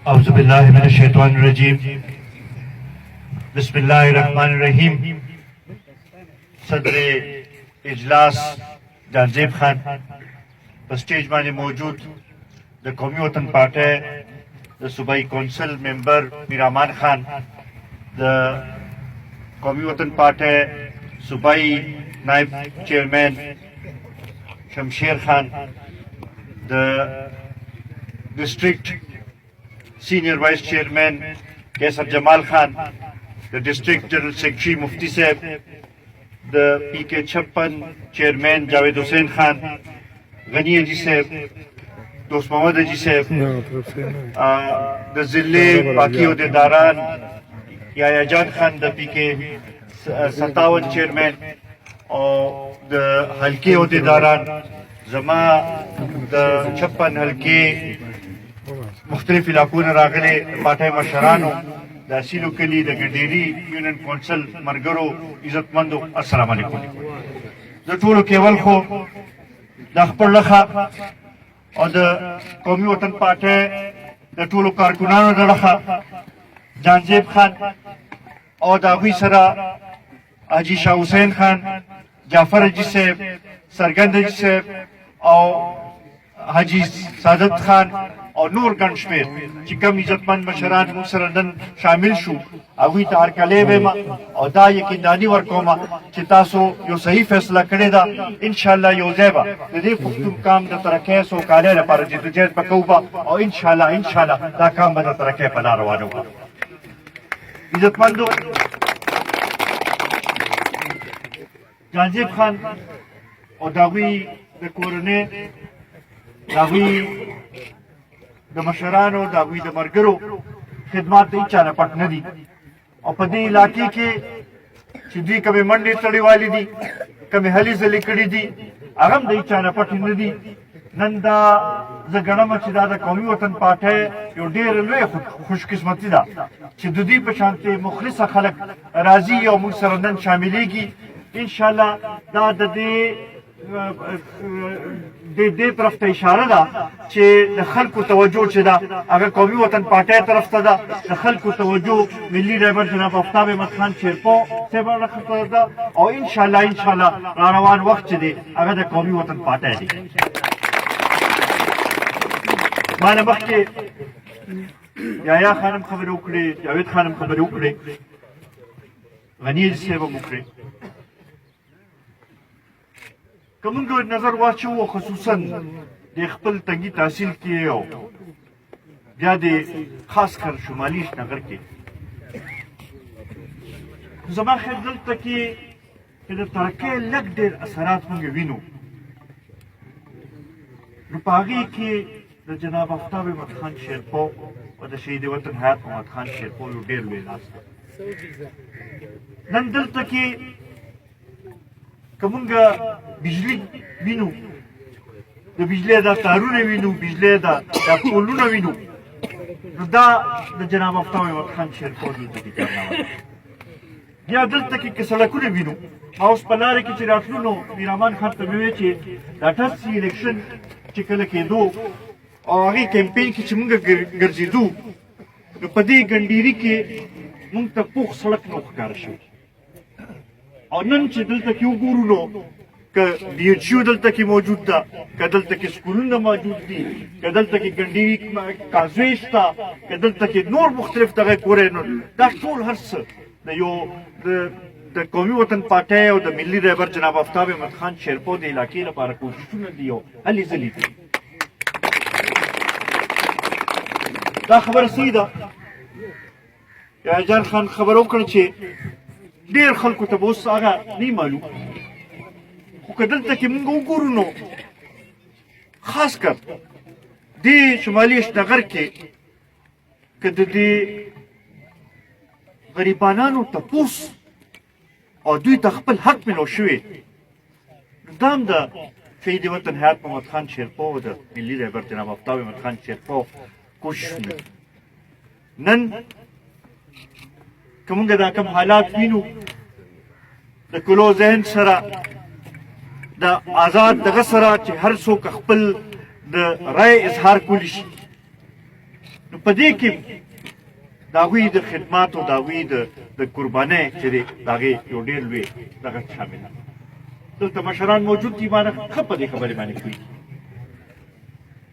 أعوذ بالله من الشيطان الرجيم بسم الله الرحمن الرحيم صدر اجلاس جانزیب خان په سټیج باندې موجود د قومي وطن پارټۍ د صوبایي کونسل ممبر میر امان خان د قومي وطن پارټۍ صوبایي نائب چیئرمین شمشیر خان د ډسټریکټ سینئر وائس چیئرمین کیسر جمال خان د ډسټریکټ جنرل سیکرټري مفتی صاحب د پی کے 56 چیئرمین جاوید حسین خان غنی حاجی صاحب دوست محمد حاجی صاحب د ضلع باقی عہدیداران یحیی جان خان د پی کے 57 چیئرمین اور د حلقې عہدیداران زما د 56 حلقې مختلف علاقو نه راغلي پارټۍ مشرانو د اصیلو کلي د ګډيري یونین کونسل مرګرو عزتمندو السلام علیکم د ټولو کېول خو د خپل لخوا او د قومي وطن پارټۍ د ټولو کارکونانو د لخوا جانزیب خان او د هغوی سره حاجي شاه حسین خان جعفر حاجي صاحب سرګند حاجي صاحب او حاجي سعادت خان او نور ګڼ شمېر چې کوم عزتمند مشران موږ سره نن شامل شو هغوی ته هرکلی وایم او دا یقینداني ورکوم چې تاسو یو صحیح فیصله کړې ده انشاءالله یو ځای به د دې پښتون قام د ترقۍ سوکالۍ لپاره جدوجہد به کوو به او انشاءالله دا کام به د ترقۍ په لار روانوو عزتمندو جانزیب خان او د هغوی د کورنۍ د هغوی د مشرانو د هغوی د ملګرو خدمات د هیچا نه پټ نه دي او په دې علاقې کې چې دوی کومې منډې تړې والي دي کومې هلې ځلې کړي دي هغه هم د هیچا نه پټې نه دي نن دا زه ګڼم چې دا د قومي وطن پارټۍ یو ډېره لویه خوشقسمتي ده چې د دوی په شانتې مخلصه خلک راځي او موږ سره نن شاملېږي انشاءالله دا د دې طرف ته اشاره ده چې د خلکو توجه چې ده هغه قومي وطن پارټۍ طرف ته ده د خلکو توجه ملي رهبر جناب آفتاب احمد خان شیرپو صاحب راخته ده او انشاءالله را روان وخت چې دی هغه د قومي وطن پارټۍ دی ما نه مخکې یحیی خانم خبرې وکړې جاوید خانم خبرې وکړې غني حاجي صاحب هم وکړې که موږ نظر واچوو خصوصا د خپل تنګي تحصیل کې او بیا د خاص کر شمالي نګر کې زما خیال دلته کې چې د ترقۍ لږ ډېر اثرات موږ وینو نو په هغې کې د جناب آفتاب احمد خان شیرپو او د شهید وطن حیات محمد خان شیرپو یو ډېر لوی لاس دی نن دلته کې که موږ بجلي وینو د بجلۍ دا تارونه وینو بجلۍ دا پولونه وینو نو دا د جناب آفتاب احمد خان شیرپو دلته کې کارنامه بیا دلته کې که سړکونه وینو ما اوس په لارې کې چې راتلو نو میر امان خان ته مې وویل چې دا ټسي الیکشن چې کله کېدو او هغې کمپین کې چې موږ ګرځېدو نو په دې ګنډېري کې موږ ته پوخ سړک نه ښکاره شوی او نن چې دلته کې وګورو نو که بي ایچ یو دلته کې موجود ده که دلته کې سکولونه موجود دي که دلته کې ګنډېري کازوی شته که دلته کې نور مختلف دغه کورې نو دا ټول هر څه د یو د قومي وطن پارټۍ او د ملي رهبر جناب آفتاب احمد خان شیرپو د علاقې لپاره کوششونه دي او هلې ځلې دي دا خبره صحیح ده یحیی جان خان خبره وکړه چې ډېر خلکو ته به اوس هغه نه معلوم خو که دلته کې موږ وګورو نو خاص کر دې شمالي اشنغر کې که د دې غریبانانو تپوس او دوی ته خپل حق ملو شوی دا هم د شهید وطن حیات محمد خان شیرپو او د ملي رهبر جناب آفتاب احمد خان شیرپو کوششونه نن که موږ دا کوم حالات وینو د کلو ذهن سره د آزاد دغه سره چې هر څوک خپل د رای اظهار کولی شي نو په دې کې د هغوی د خدماتو د هغوی د قربانۍ چې دی د هغې یو ډېر لوی دغه شامل ده دلته مشران موجود دي مانه ښه په دې خبرې باندې کوي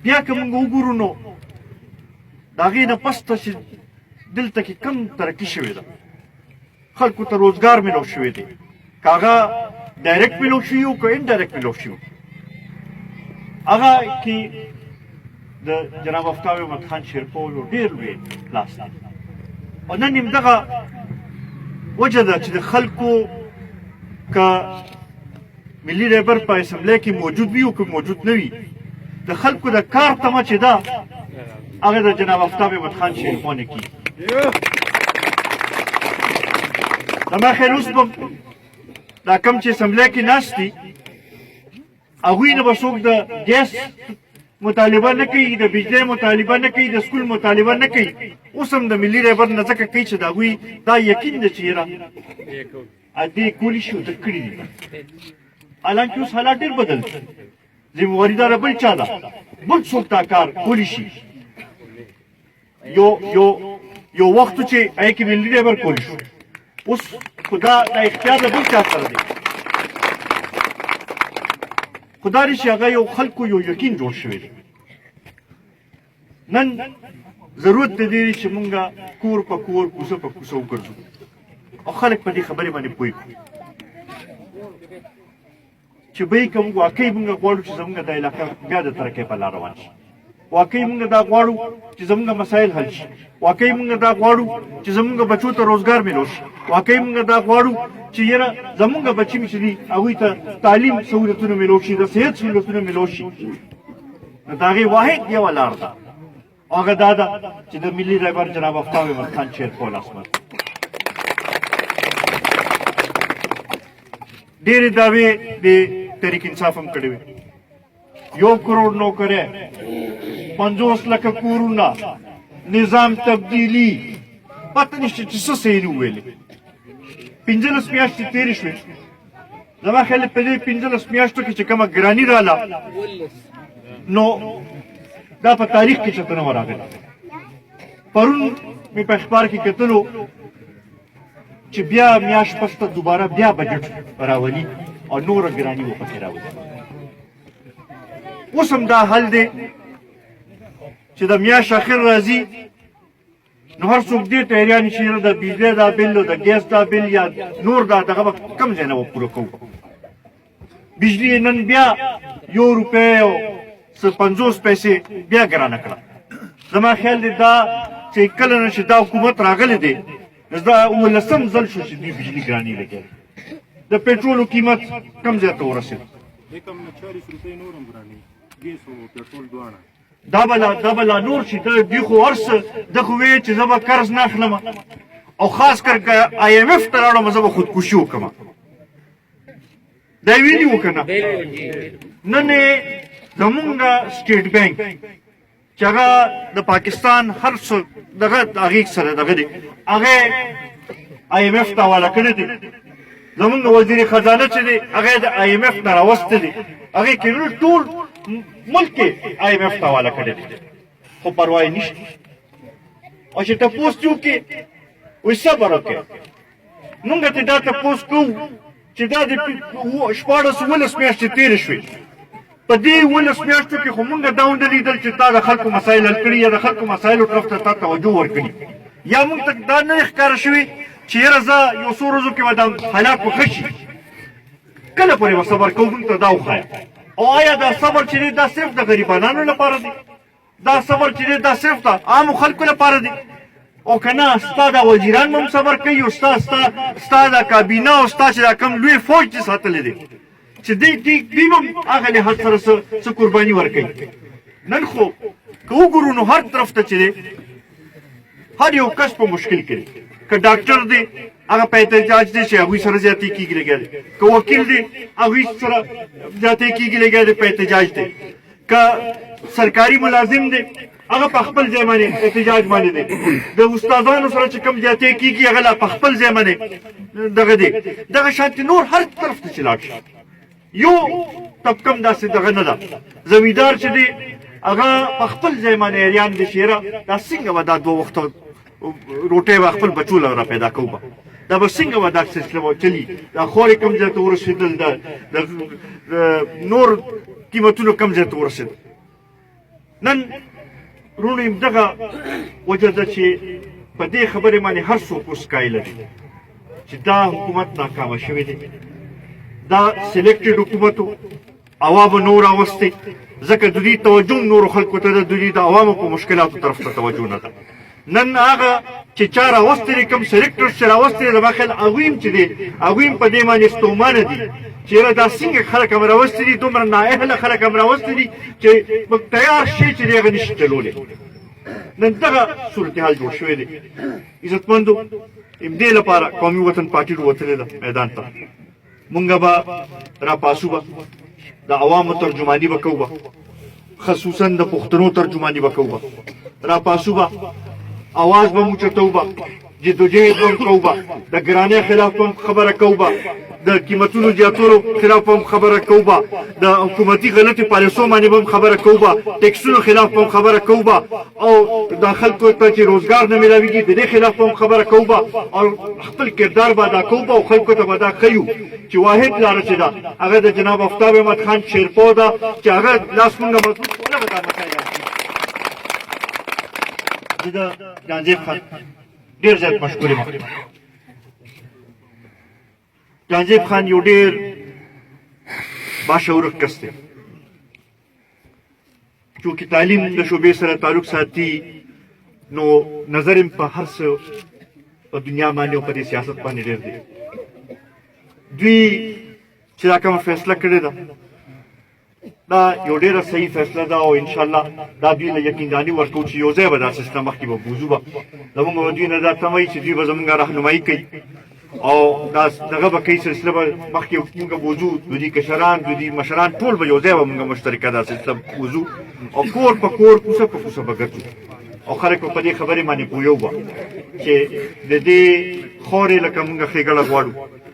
بیا که موږ وګورو نو د هغې نه پسته چې دلته کې کم ترقي شوې ده خلکو ته روزګار میلاو شوی دی که هغه ډایرکټ میلاو شوي وو که انډایرکټ میلاو شوي وو هغه کې د جناب افتاب احمد خان شیرپور یو ډېر لوی لاس دی او نن همدغه وجه ده چې د خلکو که ملي رهبر په اسمبلی کې موجود وي او که موجود نه وي د خلکو د کار تمه چې ده هغه د جناب افتاب احمد خان شیرپور نه کېږي زما خیال اوس به دا کم چې اسمبلی کې ناست دي هغوی نه به څوک د ګیس مطالبه نه کوي د بجلی مطالبه نه کوي د سکول مطالبه نه کوي اوس هم د ملي رهبر نه ځکه کوي چې د هغوی دا یقین ده چې یاره دې کولی شي او ده کړي دي حالانکې اوس حالات ډېر بدل دي ذمهواري دا بل چا ده بل څوک دا کار کولی شي یو وخت چې هغې کې ملي رهبر کولی شو اوس خو دا اختیار د بل چا سره دی خو دا دی چې هغه یو خلکو یو یقین جوړ شوی دی نن ضرورت د دې دی چې مونږ کور په کور کوڅه په کوڅه وګرځو او خلک په دې خبرې باندې پوه کړو چې بیې که موږ واقعي مونږ غواړو چې زموږ د علاقه بیا د ترقۍ په لار روان شي واقعي مونږ دا غواړو چې زموږ مسایل حل شي واقعي مونږ دا غواړو چې زموږ بچو ته روزګار میلاو شي واقعي مونږ دا غواړو چې یاره زموږ بچي چې دي هغوی ته تعلیم سهولتونه میلاو شي د صحت سهولتونه میلاو شي نو د هغې واحد یوه لار ده او هغه دا ده چې د ملي رهبر جناب افتاب احمد خان شیرپور لاسمر ډېرې دعوې د تحریک انصاف هم کړې وې 1 کروڑ نوکرۍ 50 لکه کورونه نظام تبدیلي پته نشته چې څه صحیح نه وویلې 15 میاشتې تېرې شوې زما خیال په دې 15 میاشتو کې چې کومه ګراني راله نو دا په تاریخ کې چېرته نه وه راغلی پرون مې په اخبار کې کتلو چې بیا میاشت پسته دوباره بیا بجټ راولي او نوره ګراني ورپسې راولي اوس هم دا حل دی چې د میاشت اخر راځي نو هر څوک دې تیاریان شي د بجلی دا بل د ګیس دا بل یا نور دا دغه به کم ځای نه پوره کوو بجلی نن بیا 1 روپۍ او 50 پیسې بیا ګرانه کړه زما خیال دی دا چې کله نه چې دا حکومت راغلی دی دا 19م ځل شو چې دوی بجلي ګراني لګوي د پټرولو قیمت کم ځای ته ورسېد دا بلا نور چې دوی خو هر څه ده خو ویل چې زه به قرض نه اخلم او خاص کر که IMF ته راوړم زه به خودکشي وکړم دا یې ویلي وو که نه نن یې زمونږ سټیټ بینک چې هغه د پاکستان هر څه دغه هغې سره دغه دی هغه IMF ته حواله کړی دی زمونږ وزیر خزانه چې دی هغه د IMF نه راوستی دی هغې کې ټول ملک کې IMF ته حواله کړی دی خو پروا یې نشته او چې تپوس چې وکړي وایي صبر وکړئ مونږ ته دا تپوس کوو چې دا د 14 میاشتې تېرې شوې په دې 19 میاشتو کې خو مونږ دا ونه لیدل چې تا د خلکو مسایل حل کړي یا د خلکو مسایلو طرف ته تا توجه ورکړي یا مونږ ته دا نه ښکاره شوي چې یاره زه یو څو ورځو کې به دا حالات به ښه شي کله پورې به صبر کوو مونږ ته دا وښایه او آیا دا صبر چې دی دا صرف د غریبانانو لپاره دی دا صبر چې دی دا صرف د عامو خلکو لپاره دی او که نه ستا دا وزیران به هم صبر کوي او ستا دا کابینه او ستا چې دا کوم لوی فوج دې ساتلی دی چې دوی هم هغه لحاظ سره څه قرباني ورکوي نن خو که وګورو نو هر طرف ته چې دی هر یو کس په مشکل کې دی که ډاکټر دی هغه په احتجاج دی چې هغوی سره زیاتې کېږي لګیا دی که وکیل دی هغوی سره زیاتې کېږي لګیا دی په احتجاج دی که سرکاري ملازم دی هغه په خپل ځای باندې احتجاج باندې دی د استادانو سره چې کوم زیاتې کېږي هغه لا په خپل ځای باندې دغه دی دغه شانتې نور هر طرف ته چې لاړ شي یو طبقه هم داسې دغه نه ده زمیندار چې دی هغه په خپل ځای باندې اریان د شیره دا څنګه به دا دوه وخته روټۍ به خپل بچو له را پیدا کوو به دا به څنګه به دا سلسله به چلي دا خورې کوم ځای ته ورسېدل د نور قیمتونو کوم ځای ته ورسېدل نن وروڼو همدغه وجه ده چې په دې خبرې باندې هر څوک اوس قایل دي چې دا حکومت ناکامه شوی دی دا سلیکټډ حکومت و عوامو نور راوستی ځکه د دوی توجه نورو خلکو ته ده د دوی د عوامو په مشکلاتو طرف ته توجه نه ده نن هغه چې چا راوستی دي کوم سلیکټر چې راوستی دی زما خیال هغوی هم چې دی هغوی هم په دې باندې ستومانه دي چې یاره دا څنګه خلک هم راوستي دي دومره نااهله خلک هم راوستي دي چې تیار شی چې دی هغه نشي چلولی نن دغه صورتحال جوړ شوی دی عزتمندو همدې لپاره قومي وطن پارټي وتلې ده میدان ته مونږ به راپاسو به د عوامو ترجماني به کوو به خصوصا د پښتنو ترجماني به کوو به راپاسو به आवाज به موچتو به جدوجہد به کوو به د ګرانۍ خلاف به خبره کوو به د قیمتونو زیاتولو خلاف به خبره کوو به د حکومتي غلطي پالیسو باندې به خبره کوو به ټیکسونو خلاف به خبره کوو به او د خلکو ته چې روزګار نه میلاویږي د دې خلاف به خبره کوو به او خپل کردار به ادا کوو به او خلکو ته به ادا ښیو چې واحد لاره چې ده هغه د جناب آفتاب احمد خان شیرپو ده چې هغه لاس مونږه مضبوط کړه به دا مسایل زه د جانزیب خان ډېر زیات مشکور یم جانزیب خان یو ډېر باشعوره کس دی چونکې تعلیم د شعبې سره تعلق ساتي نو نظر یې په هر څه په دنیا باندې او په دې سیاست باندې ډېر دی دوی چې دا کومه فیصله کړې ده دا یو ډېره صحیح فیصله ده او انشاءالله دا دوی له یقینداني ورکوو چې یو ځای به دا سیسټم مخکې به بوځو به زمونږ به دوی نه دا تمه وي چې دوی به زمونږ رهنمایي کوي او دا دغه به کوي سلسله به مخکې مونږ بوځو د دوی کشران د دوی مشران ټول به یو ځای به مونږ مشترکه دا سلسله بوځو او کور په کور کوڅه په کوڅه به ګرځو او خلک به په دې خبرې باندې پوهیو به چې د دې خورې لکه مونږ ښېګړه غواړو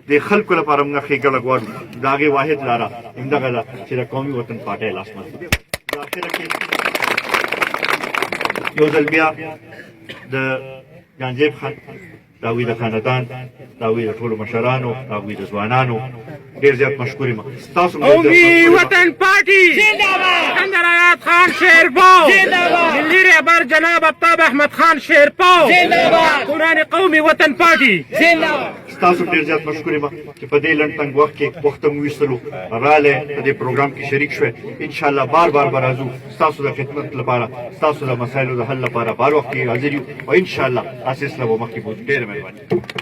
د خلکو لپاره موږ ښېګړه غواړو د هغې واحد لاره همدغه ده چې د قومي وطن پارټۍ لاس مضبوط د اخره کې یو ځل بیا د جانزیب خان د هغوی د خاندان د هغوی د ټولو مشرانو د هغوی د ځوانانو ډېر زیات مشکور یم ستاسو قومي وطن پارټي سکندر آیات خان شیرپو ملي رهبر جناب آفتاب احمد خان شیرپو قرآن قومي وطن پارټي ستاسو ډېر زیات مشکور یم چې په دې لنډ تنګ وخت کې وخت مو ویستلو راغلی په دې پروګرام کې شریک شوی انشاءالله بار بار به راځو ستاسو د خدمت لپاره ستاسو د مسایلو د حل لپاره بار وخت کې حاضر یو او انشاءالله دا سلسله به مخکې بوځو ډېره مهرباني